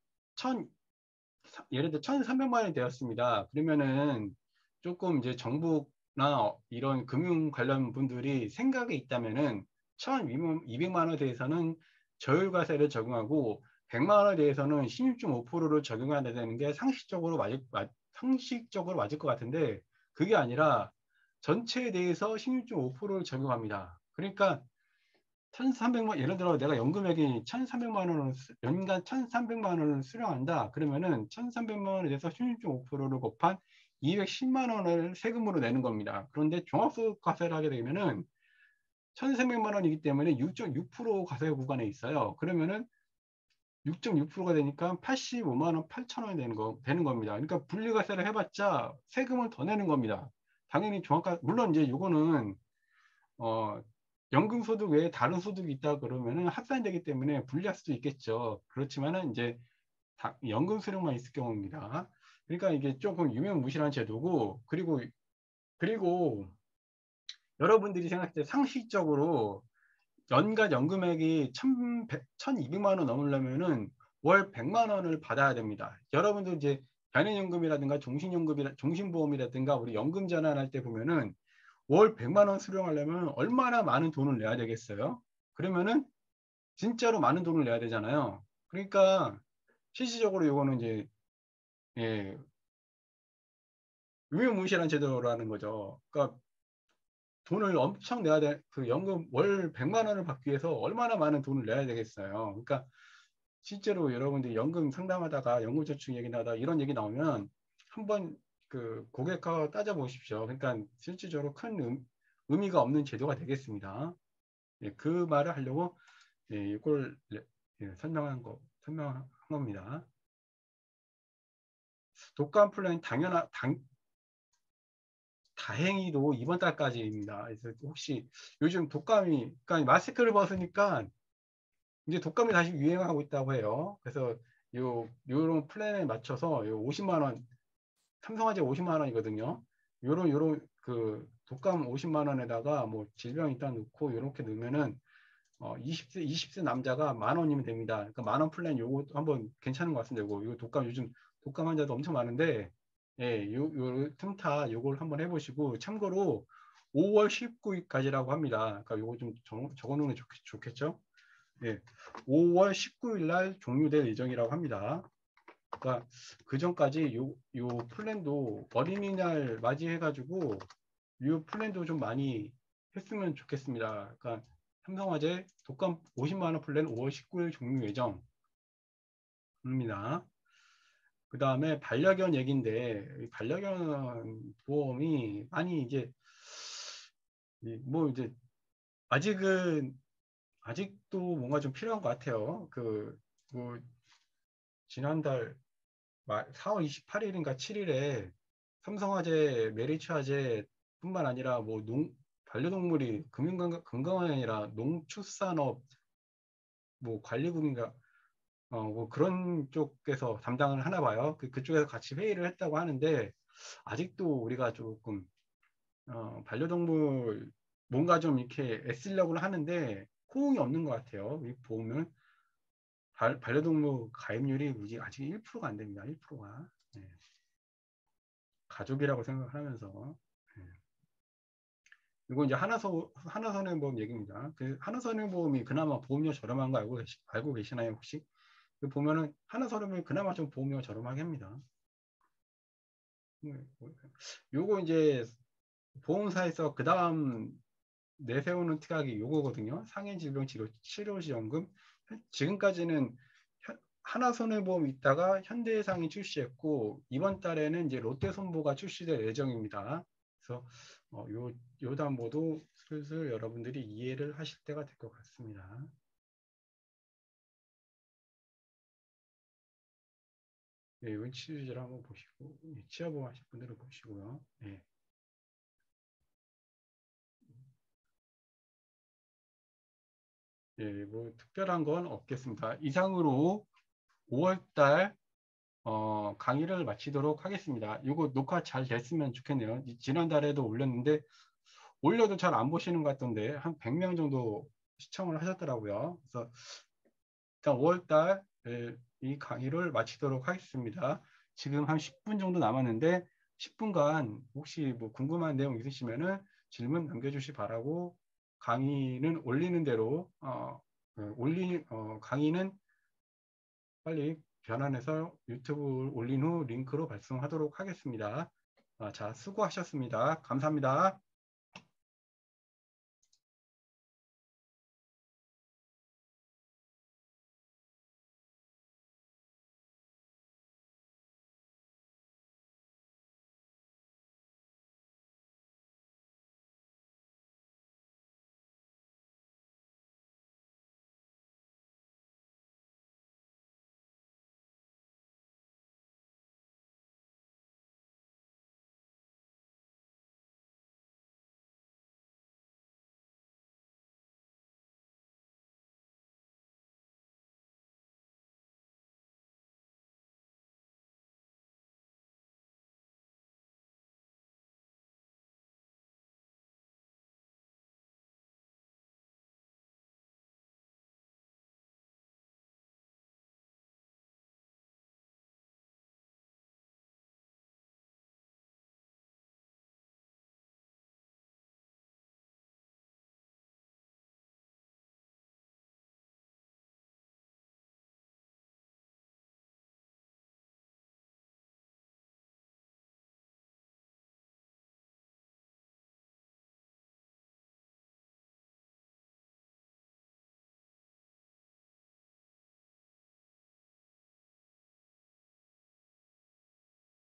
예를 들어 1,300만 원이 되었습니다. 그러면은 조금 이제 정부나 이런 금융 관련 분들이 생각이 있다면은 1,200만 원에 대해서는 저율과세를 적용하고 100만 원에 대해서는 16.5%를 적용해야 되는 게 상식적으로 맞을 것 같은데 그게 아니라 전체에 대해서 16.5%를 적용합니다. 그러니까 1,300만 예를 들어 내가 연금액이 1,300만 원을 연간 1,300만 원을 수령한다. 그러면은 1,300만 원에 대해서 16.5%를 곱한 210만 원을 세금으로 내는 겁니다. 그런데 종합소득과세를 하게 되면은 1,300만 원이기 때문에 6.6% 과세 구간에 있어요. 그러면은 6.6%가 되니까 85만 원 8천 원이 되는 겁니다. 그러니까 분리과세를 해봤자 세금을 더 내는 겁니다. 당연히 물론 이제 이거는 어, 연금소득 외에 다른 소득이 있다 그러면은 합산되기 때문에 분리할 수도 있겠죠. 그렇지만은 이제 연금 수령만 있을 경우입니다. 그러니까 이게 조금 유명무실한 제도고 그리고 여러분들이 생각할 때 상식적으로 연간 연금액이 1,200만 원 넘으려면은 월 100만 원을 받아야 됩니다. 여러분들 이제 변연연금이라든가 종신보험이라든가 우리 연금 전환할 때 보면은 월 100만 원 수령하려면 얼마나 많은 돈을 내야 되겠어요? 그러면은 진짜로 많은 돈을 내야 되잖아요. 그러니까 실질적으로 이거는 이제 예, 유명무실한 제도라는 거죠. 그러니까 돈을 엄청 내야 돼. 그 연금 월 100만 원을 받기 위해서 얼마나 많은 돈을 내야 되겠어요. 그러니까 실제로 여러분들이 연금 상담하다가 연금저축 얘기 나다 이런 얘기 나오면 한번 그 고객하고 따져보십시오. 그러니까 실질적으로 큰 의미가 없는 제도가 되겠습니다. 예, 그 말을 하려고 이걸 설명한 겁니다. 독감 플랜 다행히도 이번 달까지입니다. 그래서 혹시 요즘 독감이, 그러니까 마스크를 벗으니까 이제 독감이 다시 유행하고 있다고 해요. 그래서 요런 플랜에 맞춰서 요 50만 원, 삼성화재 50만 원이거든요. 요런 그 독감 50만 원에다가 뭐 질병 일단 넣고 요렇게 넣으면은 20세 남자가 10,000원이면 됩니다. 그러니까 10,000원 플랜 요거 한번 괜찮은 것 같습니다. 요거 독감 요즘 독감 환자도 엄청 많은데 예, 요 틈타 요걸 한번 해보시고 참고로 5월 19일까지라고 합니다. 그러니까 요거 좀 적어놓으면 좋겠죠? 예, 5월 19일 날 종료될 예정이라고 합니다. 그러니까 그 전까지 요 플랜도 어린이날 맞이해가지고 요 플랜도 좀 많이 했으면 좋겠습니다. 그러니까 삼성화재 독감 50만 원 플랜 5월 19일 종료 예정입니다. 그 다음에 반려견 얘기인데 반려견 보험이 많이 이제 뭐 이제 아직도 뭔가 좀 필요한 것 같아요. 뭐 지난달 4월 28일인가 7일에 삼성화재, 메리츠화재 뿐만 아니라 뭐 반려동물이 금융건강이 아니라 농축산업 뭐 관리국인가 뭐 그런 쪽에서 담당을 하나 봐요. 그쪽에서 같이 회의를 했다고 하는데 아직도 우리가 조금 반려동물 뭔가 좀 이렇게 애쓰려고 하는데 호응이 없는 것 같아요. 보면 반려동물 가입률이 아직 1%가 안 됩니다. 1%가. 가족이라고 생각을 하면서 이거 이제 하나선행보험 얘기입니다. 그 하나선행보험이 그나마 보험료 저렴한 거 알고 계시나요 혹시? 보면은 하나선행보험이 그나마 좀 보험료가 저렴하게 합니다. 요거 이제 보험사에서 그 다음 내세우는 특약이 요거거든요. 상해질병치료지원금. 지금까지는 하나손해보험이 있다가 현대해상이 출시했고 이번 달에는 이제 롯데손보가 출시될 예정입니다. 그래서 요 담보도 슬슬 여러분들이 이해를 하실 때가 될 것 같습니다. 네, 이건 치유제를 한번 보시고 치아보험 하실 분들은 보시고요. 네. 예, 뭐 특별한 건 없겠습니다. 이상으로 5월달 강의를 마치도록 하겠습니다. 이거 녹화 잘 됐으면 좋겠네요. 지난달에도 올렸는데 올려도 잘 안 보시는 것 같던데 한 100명 정도 시청을 하셨더라고요. 그래서 일단 5월달 이 강의를 마치도록 하겠습니다. 지금 한 10분 정도 남았는데 10분간 혹시 뭐 궁금한 내용 있으시면은 질문 남겨주시 바라고 강의는 올리는 대로 강의는 빨리 변환해서 유튜브 올린 후 링크로 발송하도록 하겠습니다. 자, 수고하셨습니다. 감사합니다.